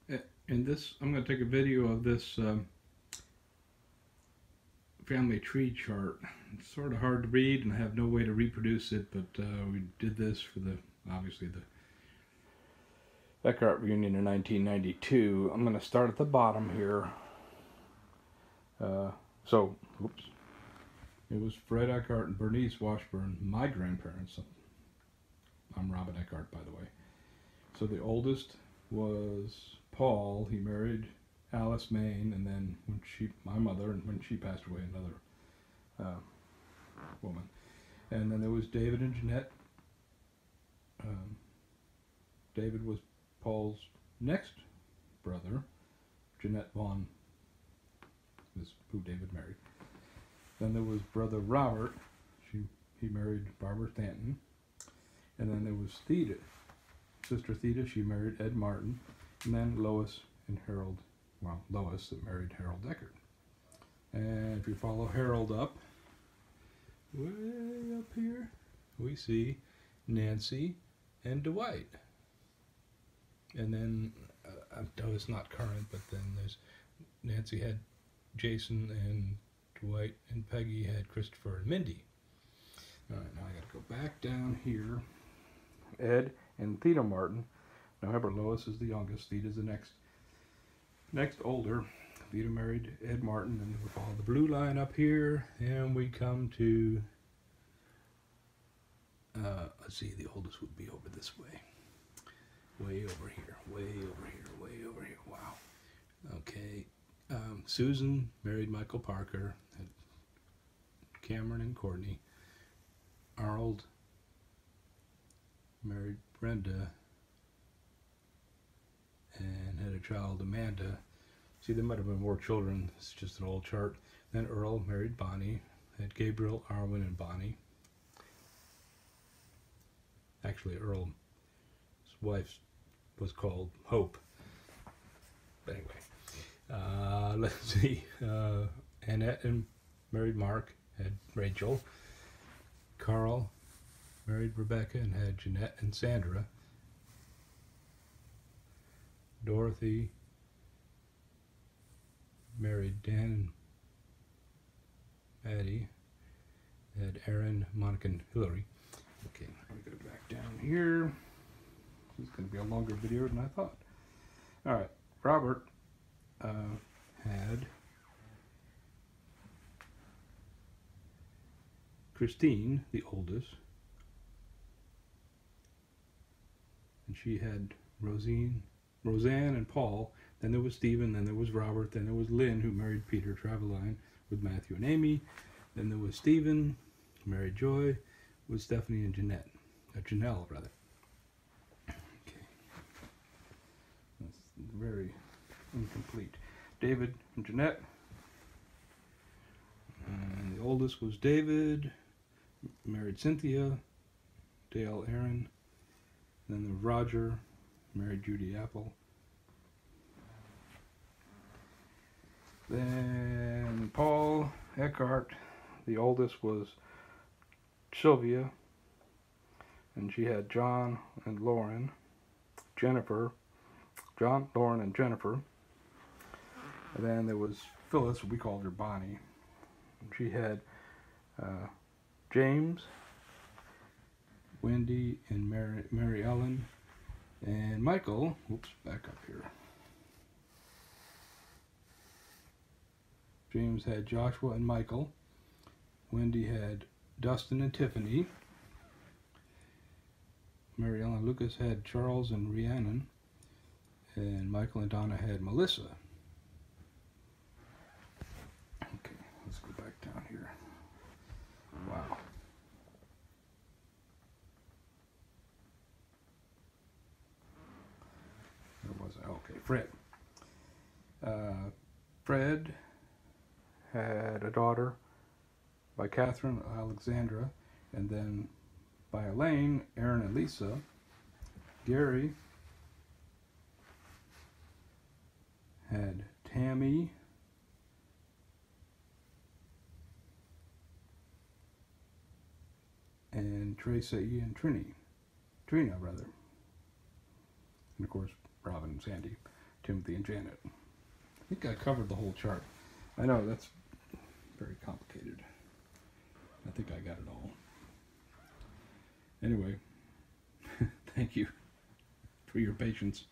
In this, I'm going to take a video of this family tree chart. It's sort of hard to read, and I have no way to reproduce it, but we did this for obviously the Eckhardt reunion in 1992. I'm going to start at the bottom here. Oops. It was Fred Eckhardt and Bernice Washburn, my grandparents. I'm Robin Eckhardt, by the way. So the oldest was Paul. He married Alice Maine, and then my mother, and when she passed away, another woman. And then there was David and Jeanette. David was Paul's next brother. Jeanette Vaughn is who David married. Then there was brother Robert. He married Barbara Stanton. And then there was Theda, sister Theda. She married Ed Martin. And then Lois and Harold. Well, Lois that married Harold Eckhardt. And if you follow Harold up, way up here, we see Nancy and Dwight. And then, I know it's not current, but then there's Nancy had Jason, and Dwight and Peggy had Christopher and Mindy. All right, now I got to go back down here. Ed and Theda Martin. Now remember, Lois is the youngest. Theda's the next older. Theda married Ed Martin, and we follow the blue line up here, and we come to, let's see, the oldest would be over this way. Way over here, way over here, way over here. Wow. Okay. Susan married Michael Parker, had Cameron and Courtney. Arnold married Brenda and had a child, Amanda. See, there might have been more children. It's just an old chart. Then Earl married Bonnie, had Gabriel, Arwen, and Bonnie. Actually, Earl's wife was called Hope. But anyway, let's see. Annette and married Mark, had Rachel. Carl married Rebecca and had Jeanette and Sandra. Dorothy married Dan and Maddie, had Aaron, Monica, and Hillary. Okay, we go back down here. This is going to be a longer video than I thought. All right, Robert had Christine, the oldest, and she had Roseanne and Paul. Then there was Stephen, then there was Robert, then there was Lynn, who married Peter Traveline with Matthew and Amy. Then there was Stephen, who married Joy, with Stephanie and Janelle, rather. Okay. That's very incomplete. David and Jeanette. And the oldest was David, married Cynthia, Dale Aaron. Then there was Roger, married Judy Apple. Then Paul Eckhardt, the oldest, was Sylvia, and she had John and Lauren, Jennifer, John, Lauren, and Jennifer. And then there was Phyllis, we called her Bonnie. She had James, Wendy, and Mary Ellen, and Michael. Whoops, back up here. James had Joshua and Michael. Wendy had Dustin and Tiffany. Mary Ellen and Lucas had Charles and Rhiannon. And Michael and Donna had Melissa. Okay, let's go back down here. Wow. Where was I? Okay, Fred. Fred had a daughter by Catherine Alexandra, and then by Elaine, Aaron, and Lisa. Gary had Tammy, and Tracy and Trina, rather. And of course, Robin and Sandy. Timothy and Janet. I think I covered the whole chart. I know, that's very complicated. I think I got it all. Anyway, thank you for your patience.